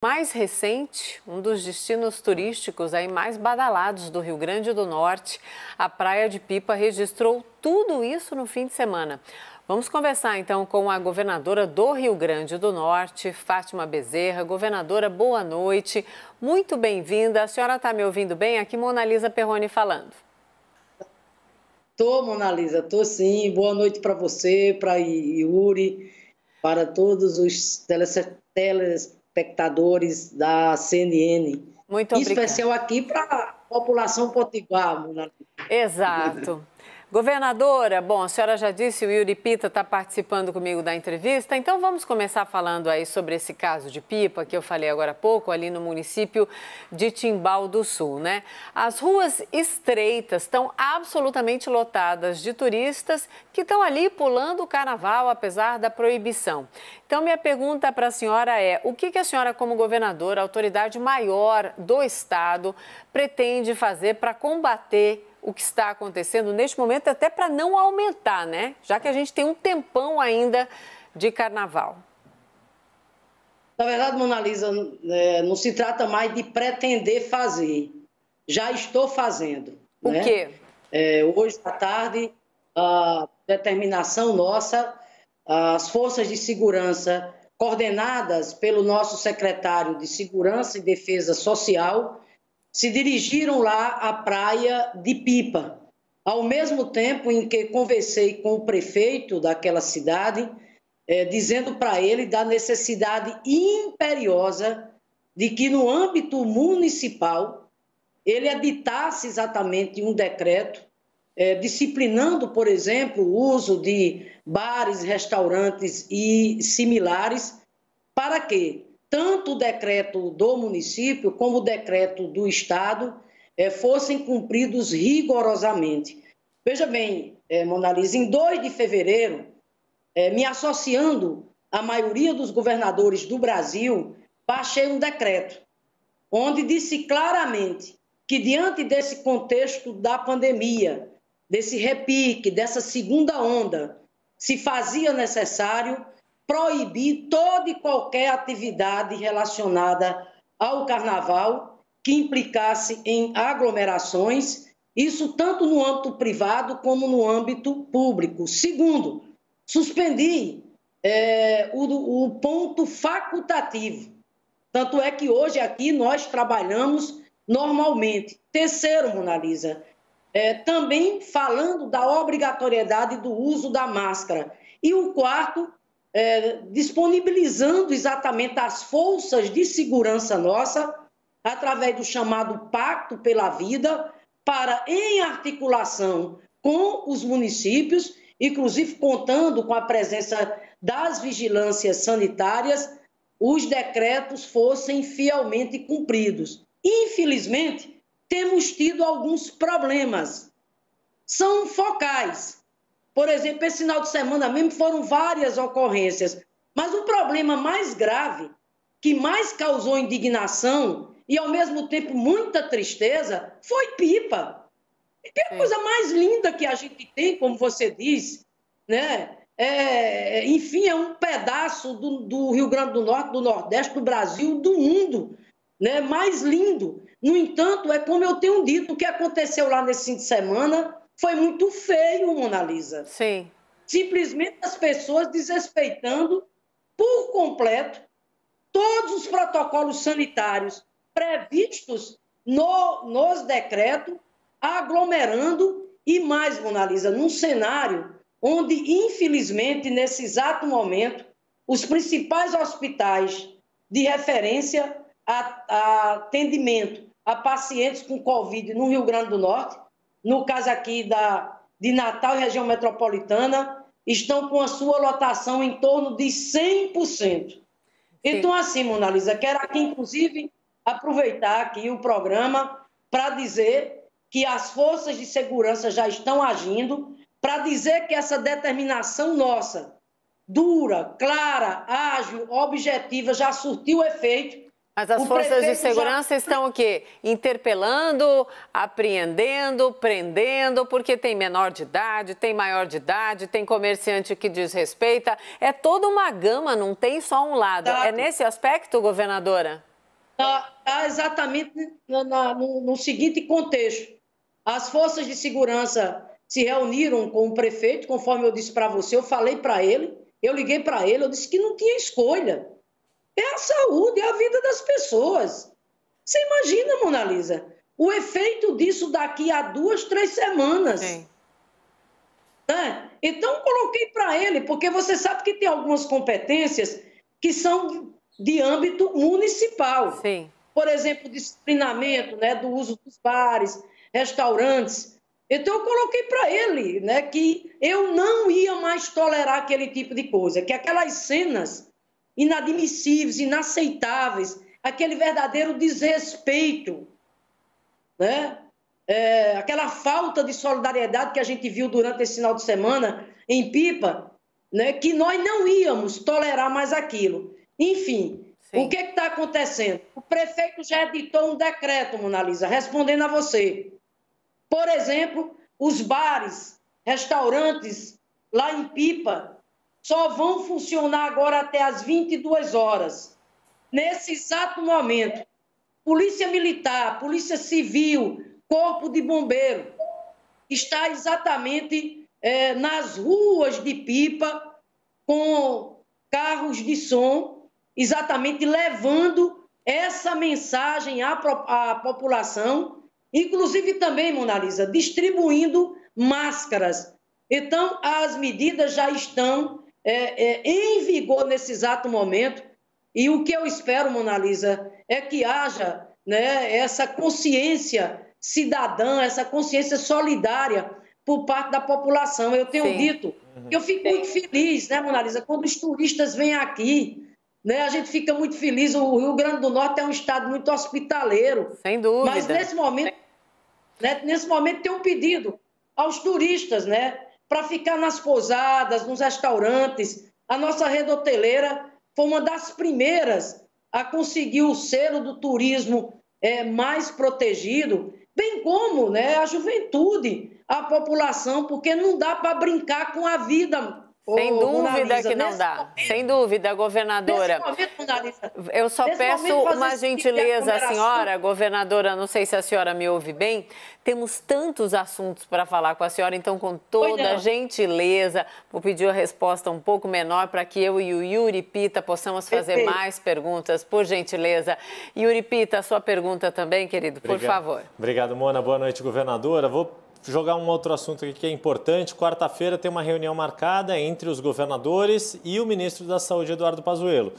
Mais recente, um dos destinos turísticos aí mais badalados do Rio Grande do Norte, a Praia de Pipa registrou tudo isso no fim de semana. Vamos conversar então com a governadora do Rio Grande do Norte, Fátima Bezerra. Governadora, boa noite, muito bem-vinda. A senhora está me ouvindo bem? Aqui Mona Lisa Perrone falando. Tô, Mona Lisa, tô sim. Boa noite para você, para Yuri, para todos os telespectadores da CNN. Muito Em obrigada. especial aqui para a população potiguar, Mona Lisa. Exato. Governadora, bom, a senhora já disse, o Yuri Pita está participando comigo da entrevista, então vamos começar falando aí sobre esse caso de Pipa, que eu falei agora há pouco, ali no município de Timbal do Sul, né? As ruas estreitas estão absolutamente lotadas de turistas que estão ali pulando o carnaval, apesar da proibição. Então, minha pergunta para a senhora é, o que a senhora, como governadora, autoridade maior do estado, pretende fazer para combater o que está acontecendo neste momento, até para não aumentar, né? Já que a gente tem um tempão ainda de carnaval. Na verdade, Mona Lisa, não se trata mais de pretender fazer. Já estou fazendo. O quê? Hoje à tarde, a determinação nossa, as forças de segurança, coordenadas pelo nosso secretário de Segurança e Defesa Social, se dirigiram lá à praia de Pipa, ao mesmo tempo em que conversei com o prefeito daquela cidade, dizendo para ele da necessidade imperiosa de que no âmbito municipal ele editasse exatamente um decreto disciplinando, por exemplo, o uso de bares, restaurantes e similares, para que tanto o decreto do município como o decreto do estado fossem cumpridos rigorosamente. Veja bem, Mona Lisa, em 2 de fevereiro, me associando à maioria dos governadores do Brasil, baixei um decreto, onde disse claramente que diante desse contexto da pandemia, desse repique, dessa segunda onda, se fazia necessário proibir toda e qualquer atividade relacionada ao carnaval que implicasse em aglomerações, isso tanto no âmbito privado como no âmbito público. Segundo, suspendi o ponto facultativo. Tanto é que hoje aqui nós trabalhamos normalmente. Terceiro, Mona Lisa, também falando da obrigatoriedade do uso da máscara. E o quarto, disponibilizando exatamente as forças de segurança nossa, através do chamado Pacto pela Vida, para, em articulação com os municípios, inclusive contando com a presença das vigilâncias sanitárias, os decretos fossem fielmente cumpridos. Infelizmente, temos tido alguns problemas. São focais. Por exemplo, esse final de semana mesmo foram várias ocorrências. Mas o problema mais grave, que mais causou indignação e, ao mesmo tempo, muita tristeza, foi Pipa. E é a coisa mais linda que a gente tem, como você diz, né? Enfim, é um pedaço do Rio Grande do Norte, do Nordeste, do Brasil, do mundo, né? Mais lindo. No entanto, é como eu tenho dito, o que aconteceu lá nesse fim de semana foi muito feio, Mona Lisa. Sim. Simplesmente as pessoas desrespeitando por completo todos os protocolos sanitários previstos nos decretos, aglomerando e mais, Mona Lisa, num cenário onde, infelizmente, nesse exato momento, os principais hospitais de referência a atendimento a pacientes com Covid no Rio Grande do Norte, no caso aqui de Natal e região metropolitana, estão com a sua lotação em torno de 100%. Então, assim, Mona Lisa, quero aqui, inclusive, aproveitar aqui o programa para dizer que as forças de segurança já estão agindo, para dizer que essa determinação nossa, dura, clara, ágil, objetiva, já surtiu efeito. Mas as forças de segurança estão o quê? Interpelando, apreendendo, prendendo, porque tem menor de idade, tem maior de idade, tem comerciante que desrespeita. É toda uma gama, não tem só um lado. É nesse aspecto, governadora? Está exatamente no seguinte contexto. As forças de segurança se reuniram com o prefeito, conforme eu disse para você, eu falei para ele, eu liguei para ele, eu disse que não tinha escolha. É a saúde, é a vida das pessoas. Você imagina, Mona Lisa, o efeito disso daqui a 2, 3 semanas. Sim. Né? Então, coloquei para ele, porque você sabe que tem algumas competências que são de âmbito municipal. Sim. Por exemplo, disciplinamento, né, do uso dos bares, restaurantes. Então, eu coloquei para ele, né, que eu não ia mais tolerar aquele tipo de coisa, que aquelas cenas inadmissíveis, inaceitáveis, aquele verdadeiro desrespeito, né? Aquela falta de solidariedade que a gente viu durante esse final de semana em Pipa, né, que nós não íamos tolerar mais aquilo. Enfim, sim. O que está acontecendo? O prefeito já editou um decreto, Mona Lisa, respondendo a você. Por exemplo, os bares, restaurantes lá em Pipa só vão funcionar agora até às 22 horas. Nesse exato momento, Polícia Militar, Polícia Civil, Corpo de Bombeiro está exatamente nas ruas de Pipa com carros de som, exatamente levando essa mensagem à população, inclusive também, Mona Lisa, distribuindo máscaras. Então, as medidas já estão em vigor nesse exato momento, e o que eu espero, Mona Lisa, é que haja, né, essa consciência cidadã, essa consciência solidária por parte da população. Eu tenho dito que eu fico muito feliz, né, Mona Lisa, quando os turistas vêm aqui, né, a gente fica muito feliz. O Rio Grande do Norte é um estado muito hospitaleiro. Sem dúvida. Mas nesse momento tem um pedido aos turistas, né, para ficar nas pousadas, nos restaurantes. A nossa rede hoteleira foi uma das primeiras a conseguir o selo do turismo mais protegido, bem como, né, a juventude, a população, porque não dá para brincar com a vida. Sem dúvida que não dá. Sem dúvida, governadora. Eu só peço uma gentileza à senhora, governadora, não sei se a senhora me ouve bem, temos tantos assuntos para falar com a senhora, então com toda gentileza, vou pedir a resposta um pouco menor para que eu e o Yuri Pita possamos fazer mais perguntas, por gentileza. Yuri Pita, a sua pergunta também, querido, por favor. Obrigado, Mona. Boa noite, governadora. Vou jogar um outro assunto aqui que é importante. Quarta-feira tem uma reunião marcada entre os governadores e o ministro da Saúde, Eduardo Pazuello.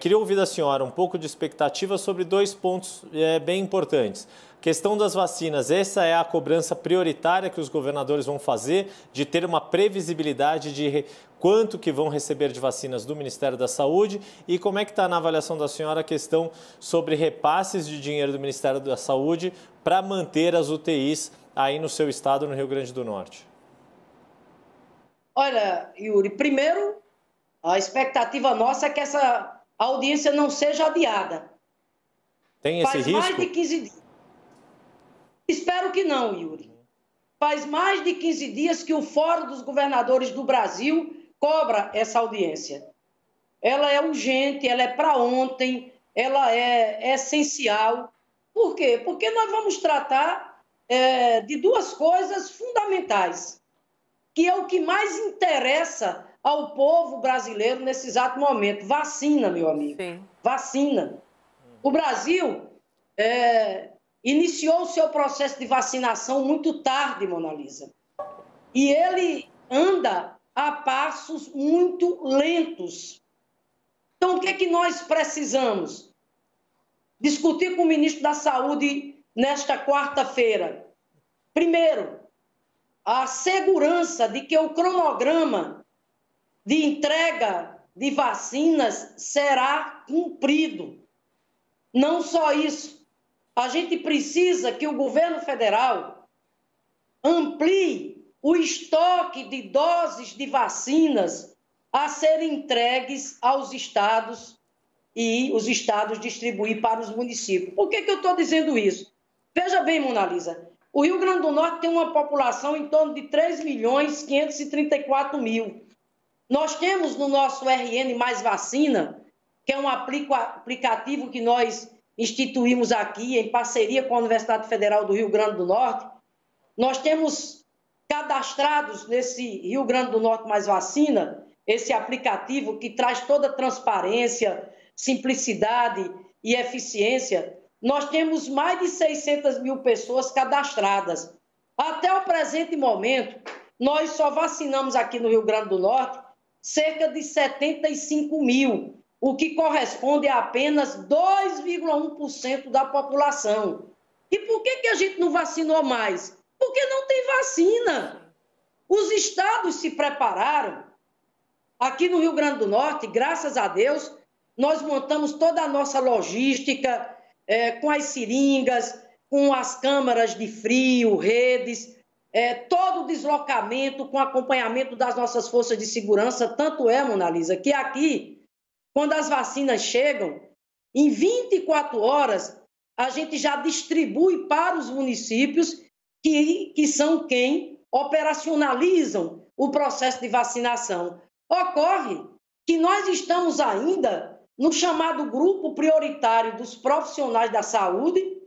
Queria ouvir da senhora um pouco de expectativa sobre 2 pontos bem importantes. Questão das vacinas, essa é a cobrança prioritária que os governadores vão fazer, de ter uma previsibilidade de quanto que vão receber de vacinas do Ministério da Saúde, e como é que está na avaliação da senhora a questão sobre repasses de dinheiro do Ministério da Saúde para manter as UTIs aí no seu estado, no Rio Grande do Norte? Olha, Yuri, primeiro, a expectativa nossa é que essa audiência não seja adiada. Tem esse risco? Faz mais de 15 dias. Espero que não, Yuri. Faz mais de 15 dias que o Fórum dos Governadores do Brasil cobra essa audiência. Ela é urgente, ela é para ontem, ela é essencial. Por quê? Porque nós vamos tratar de 2 coisas fundamentais, que é o que mais interessa ao povo brasileiro nesse exato momento. Vacina, meu amigo. Sim. Vacina. O Brasil iniciou o seu processo de vacinação muito tarde, Mona Lisa. E ele anda a passos muito lentos. Então, o que é que nós precisamos? Discutir com o ministro da Saúde nesta quarta-feira. Primeiro, a segurança de que o cronograma de entrega de vacinas será cumprido. Não só isso, a gente precisa que o governo federal amplie o estoque de doses de vacinas a serem entregues aos estados e os estados distribuir para os municípios. Por que eu estou dizendo isso? Veja bem, Mona Lisa, o Rio Grande do Norte tem uma população em torno de 3.534.000. Nós temos no nosso RN Mais Vacina, que é um aplicativo que nós instituímos aqui, em parceria com a Universidade Federal do Rio Grande do Norte, nós temos cadastrados nesse Rio Grande do Norte Mais Vacina, esse aplicativo que traz toda transparência, simplicidade e eficiência. Nós temos mais de 600 mil pessoas cadastradas. Até o presente momento, nós só vacinamos aqui no Rio Grande do Norte cerca de 75 mil, o que corresponde a apenas 2,1% da população. E por que a gente não vacinou mais? Porque não tem vacina. Os estados se prepararam. Aqui no Rio Grande do Norte, graças a Deus, nós montamos toda a nossa logística com as seringas, com as câmaras de frio, redes, todo o deslocamento com acompanhamento das nossas forças de segurança. Tanto é, Mona Lisa, que aqui, quando as vacinas chegam, em 24 horas, a gente já distribui para os municípios que são quem operacionalizam o processo de vacinação. Ocorre que nós estamos ainda no chamado grupo prioritário dos profissionais da saúde,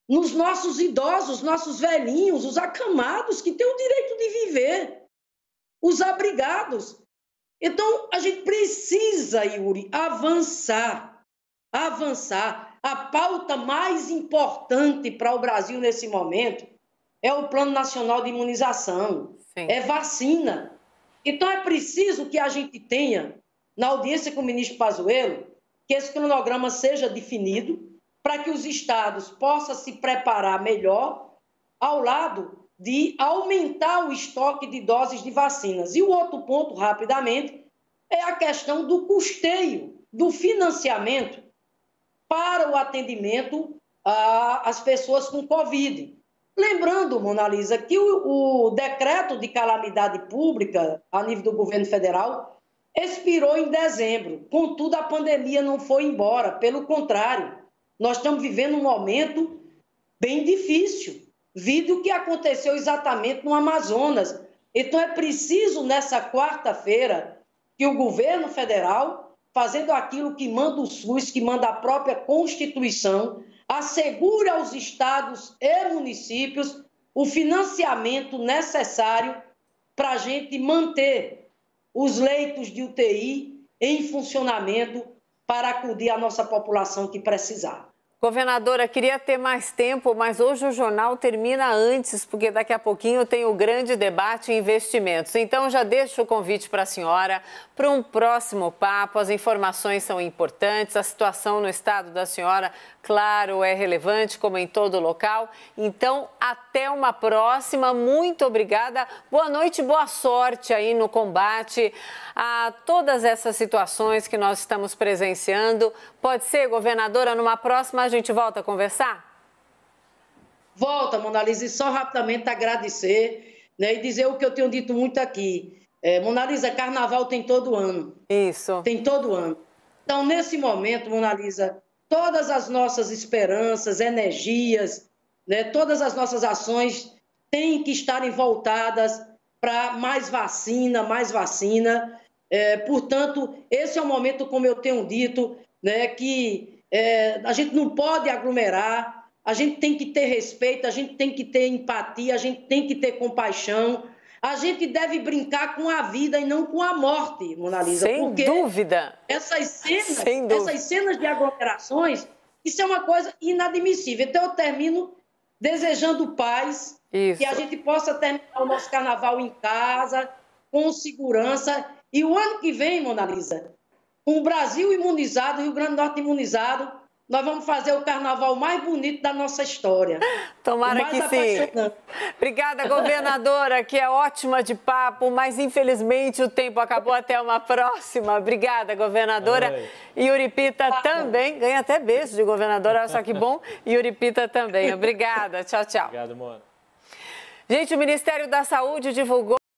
nos nossos idosos, nossos velhinhos, os acamados que têm o direito de viver, os abrigados. Então, a gente precisa, Yuri, avançar. A pauta mais importante para o Brasil nesse momento é o Plano Nacional de Imunização, é vacina. Então, é preciso que a gente tenha, na audiência com o ministro Pazuello, que esse cronograma seja definido para que os estados possam se preparar melhor ao lado de aumentar o estoque de doses de vacinas. E o outro ponto, rapidamente, é a questão do custeio, do financiamento para o atendimento às pessoas com Covid. Lembrando, Mona Lisa, que o decreto de calamidade pública a nível do governo federal expirou em dezembro. Contudo, a pandemia não foi embora. Pelo contrário, nós estamos vivendo um momento bem difícil, visto o que aconteceu exatamente no Amazonas. Então, é preciso, nessa quarta-feira, que o governo federal, fazendo aquilo que manda o SUS, que manda a própria Constituição, assegure aos estados e municípios o financiamento necessário para a gente manter os leitos de UTI em funcionamento para acudir à nossa população que precisar. Governadora, queria ter mais tempo, mas hoje o jornal termina antes, porque daqui a pouquinho tem o grande debate em investimentos. Então, já deixo o convite para a senhora para um próximo papo. As informações são importantes, a situação no estado da senhora, claro, é relevante, como em todo local. Então, até uma próxima. Muito obrigada. Boa noite, boa sorte aí no combate a todas essas situações que nós estamos presenciando. Pode ser, governadora, numa próxima a gente volta a conversar? Volta, Mona Lisa, e só rapidamente agradecer, né, e dizer o que eu tenho dito muito aqui. Mona Lisa, carnaval tem todo ano. Isso. Tem todo ano. Então, nesse momento, Mona Lisa, todas as nossas esperanças, energias, né, todas as nossas ações têm que estarem voltadas para mais vacina, mais vacina. Portanto, esse é o momento, como eu tenho dito, né, que a gente não pode aglomerar, a gente tem que ter respeito, a gente tem que ter empatia, a gente tem que ter compaixão. A gente deve brincar com a vida e não com a morte, Mona Lisa. Sem dúvida. Essas cenas de aglomerações, isso é uma coisa inadmissível. Então, eu termino desejando paz, que a gente possa terminar o nosso carnaval em casa, com segurança. E o ano que vem, Mona Lisa, com o Brasil imunizado, o Rio Grande do Norte imunizado, nós vamos fazer o carnaval mais bonito da nossa história. Tomara que sim. Obrigada, governadora, que é ótima de papo, mas infelizmente o tempo acabou. Até uma próxima. Obrigada, governadora. Oi. Yuri Pita também. Ganha até beijo de governadora, olha só que bom. Yuri Pita também. Obrigada. Tchau, tchau. Obrigado, Mona. Gente, o Ministério da Saúde divulgou